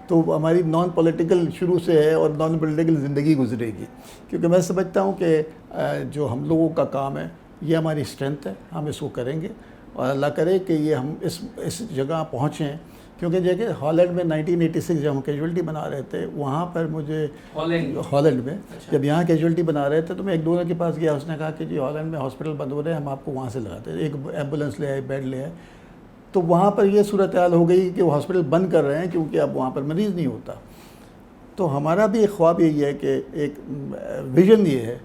तो हमारी नॉन पॉलिटिकल शुरू से है और नॉन पॉलिटिकल ज़िंदगी गुजरेगी। क्योंकि मैं समझता हूँ कि जो हम लोगों का काम है ये हमारी स्ट्रेंथ है, हम इसको करेंगे और अल्लाह करे कि ये हम इस जगह पहुँचें। क्योंकि देखिए हॉलैंड में 1986 जब हम कैजुअल्टी बना रहे थे वहाँ पर मुझे हॉलैंड में जब यहाँ कैजुअल्टी बना रहे थे तो मैं एक डोनर के पास गया, उसने कहा कि जी हॉलैंड में हॉस्पिटल बंद हो रहे हैं, हम आपको वहाँ से लगाते हैं। एक एम्बुलेंस ले आए, बेड ले आए। तो वहाँ पर ये सूरत हाल हो गई कि वो हॉस्पिटल बंद कर रहे हैं क्योंकि अब वहाँ पर मरीज़ नहीं होता। तो हमारा भी एक ख्वाब यही है कि एक विज़न ये है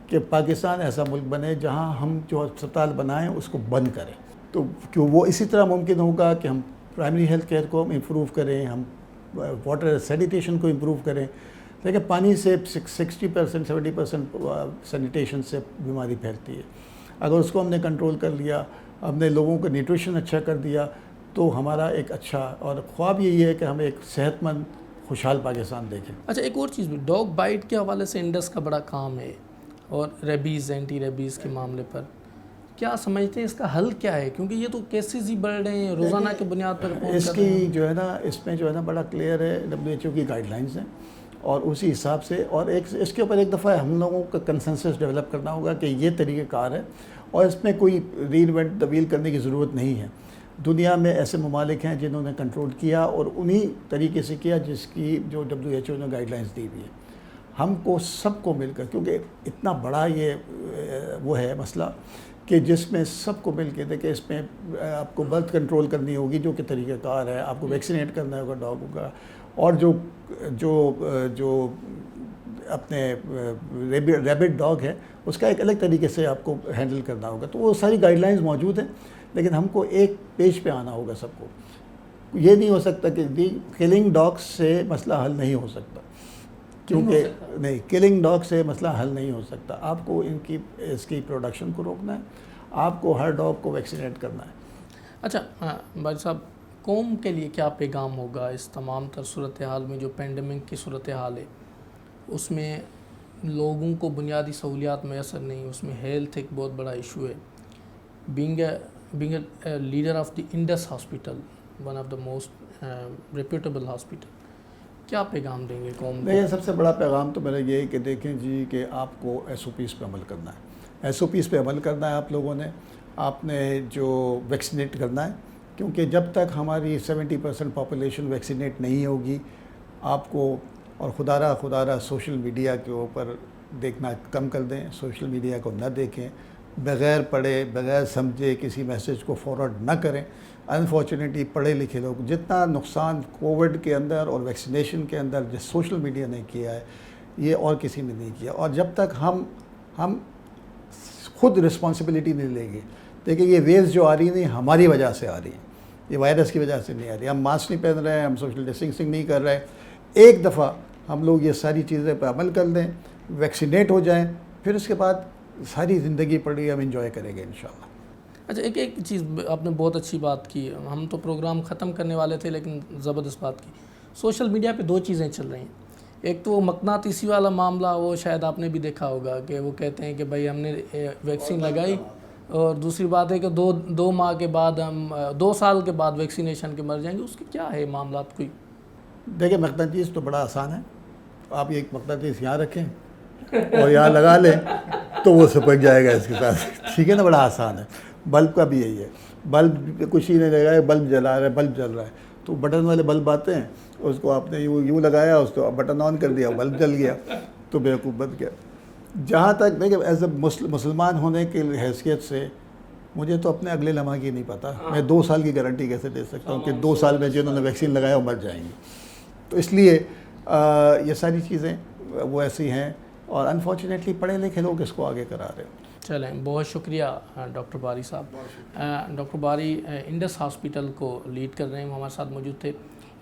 कि पाकिस्तान ऐसा मुल्क बने जहाँ हम जो अस्पताल बनाएं उसको बंद करें। तो क्यों वो इसी तरह मुमकिन होगा कि हम प्राइमरी हेल्थ केयर को हम इम्प्रूव करें, हम वाटर सैनिटेशन को इम्प्रूव करें। देखिए पानी से 60% 70% सैनिटेशन से बीमारी फैलती है। अगर उसको हमने कंट्रोल कर लिया, हमने लोगों को न्यूट्रिशन अच्छा कर दिया, तो हमारा एक अच्छा और ख्वाब यही है कि हम एक सेहतमंद खुशहाल पाकिस्तान देखें। अच्छा एक और चीज़ भी, डॉग बाइट के हवाले से इंडस का बड़ा काम है और रेबीज़ एंटी रेबीज़ के मामले पर क्या समझते हैं, इसका हल क्या है? क्योंकि ये तो केसेस ही बढ़ रहे हैं रोज़ाना के बुनियाद पर। इसकी जो है ना इसमें जो है ना बड़ा क्लियर है, WHO की गाइडलाइंस हैं और उसी हिसाब से। और एक इसके ऊपर एक दफ़ा हम लोगों का कंसेंसस डेवलप करना होगा कि ये तरीक़ेकार है और इसमें कोई रीइन्वेंट तब्दील करने की ज़रूरत नहीं है। दुनिया में ऐसे ममालिक हैं जिन्होंने कंट्रोल किया और उन्हीं तरीके से किया जिसकी जो WHO ने गाइडलाइंस दी हुई है। हमको सबको मिलकर, क्योंकि इतना बड़ा ये वो है मसला कि जिसमें सबको मिल के देखिए इसमें आपको बर्थ कंट्रोल करनी होगी जो कि तरीक़ाकार है, आपको वैक्सीनेट करना होगा डॉगों का, और जो जो जो अपने रैबिट डॉग है उसका एक अलग तरीके से आपको हैंडल करना होगा। तो वो सारी गाइडलाइंस मौजूद हैं, लेकिन हमको एक पेज पे आना होगा सबको। ये नहीं हो सकता कि किलिंग डॉग्स से मसला हल नहीं हो सकता, क्योंकि नहीं, किलिंग डॉग से मसला हल नहीं हो सकता। आपको इसकी प्रोडक्शन को रोकना है, आपको हर डॉग को वैक्सीनेट करना है। अच्छा भाई साहब, कौम के लिए क्या पैगाम होगा इस तमाम तर सूरत हाल में जो पेंडेमिक की सूरत हाल है, उसमें लोगों को बुनियादी सहूलियात मैसर नहीं, उसमें हेल्थ एक बहुत बड़ा इशू है। Being a leader of the Indus hospital, one of the most reputable hospital, क्या पैगाम देंगे कौम को? देखिए सबसे बड़ा पैगाम तो मेरा ये है कि देखें जी कि आपको SOPs पे अमल करना है। SOPs पे अमल करना है आप लोगों ने, आपने जो वैक्सीनेट करना है, क्योंकि जब तक हमारी 70% पॉपुलेशन वैक्सीनेट नहीं होगी आपको, और खुदारा सोशल मीडिया के ऊपर देखना कम कर दें, सोशल मीडिया को न देखें, बग़ैर पढ़े बग़ैर समझे किसी मैसेज को फॉरवर्ड न करें। अनफॉर्चुनेटली पढ़े लिखे लोग, जितना नुकसान कोविड के अंदर और वैक्सीनेशन के अंदर जिस सोशल मीडिया ने किया है ये और किसी ने नहीं किया। और जब तक हम खुद रिस्पॉन्सिबिलिटी नहीं लेंगे, देखिए ये वेव्स जो आ रही नहीं हमारी वजह से आ रही हैं, ये वायरस की वजह से नहीं आ रही। हम मास्क नहीं पहन रहे हैं, हम सोशल डिस्टेंसिंग नहीं कर रहे हैं। एक दफ़ा हम लोग ये सारी चीज़ें पर अमल कर दें, वैक्सीनेट हो जाएं, फिर उसके बाद सारी ज़िंदगी पड़ी हम इंजॉय करेंगे इंशाल्लाह। अच्छा एक चीज़ आपने बहुत अच्छी बात की, हम तो प्रोग्राम ख़त्म करने वाले थे लेकिन ज़बरदस्त बात की। सोशल मीडिया पे दो चीज़ें चल रही हैं, एक तो वो मकनातीसी वाला मामला, वो शायद आपने भी देखा होगा कि वो कहते हैं कि भाई हमने वैक्सीन लगाई, और दूसरी बात है कि दो माह के बाद हम 2 साल के बाद वैक्सीनेशन के मर जाएंगे। उसके क्या है मामला कोई? देखिए मकनातीस तो बड़ा आसान है, आप एक मकनातीस यहाँ रखें और यहाँ लगा लें तो वो चिपक जाएगा इसके साथ, ठीक है ना, बड़ा आसान है। बल्ब का भी यही है, बल्ब कुछ ही नहीं लगाया, बल्ब जला रहा है, बल्ब जल रहा है, तो बटन वाले बल्ब आते हैं, उसको आपने यूँ लगाया, उसको बटन ऑन कर दिया, बल्ब जल गया, तो बेवकूफ़ बन गया। जहाँ तक देखिए एज ए मुसलमान होने की हैसियत से मुझे तो अपने अगले लम्हा की नहीं पता, मैं 2 साल की गारंटी कैसे दे सकता हूँ कि 2 साल में जिन्होंने वैक्सीन लगाया वो मर जाएंगे। तो इसलिए ये सारी चीज़ें वो ऐसी हैं, और अनफॉर्चुनेटली पढ़े लिखे लोग इसको आगे करा रहे हैं। चलें, बहुत शुक्रिया डॉक्टर बारी साहब। डॉक्टर बारी इंडस हॉस्पिटल को लीड कर रहे हैं, वो हमारे साथ मौजूद थे।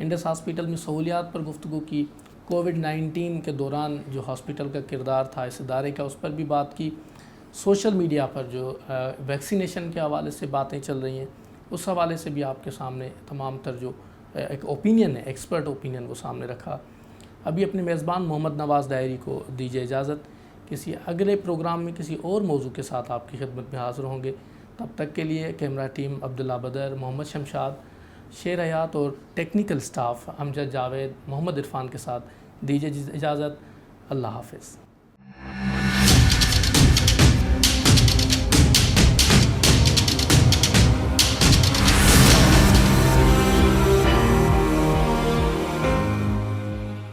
इंडस हॉस्पिटल में सहूलियात पर गुफ्तगू की, कोविड-19 के दौरान जो हॉस्पिटल का किरदार था इस इदारे का, उस पर भी बात की। सोशल मीडिया पर जो वैक्सीनेशन के हवाले से बातें चल रही हैं, उस हवाले से भी आपके सामने तमाम तर जो एक ओपिनियन है, एक्सपर्ट ओपिनियन, वो सामने रखा। अभी अपने मेज़बान मोहम्मद नवाज़ दायरी को दीजिए इजाज़त। किसी अगले प्रोग्राम में किसी और मौजू के साथ आपकी खिदमत में हाज़िर होंगे। तब तक के लिए कैमरा टीम अब्दुल्ला बदर, मोहम्मद शमशाद, शेर हयात और टेक्निकल स्टाफ अमजद जावेद, मोहम्मद इरफान के साथ दीजिए इजाज़त। अल्लाह हाफ़िज़।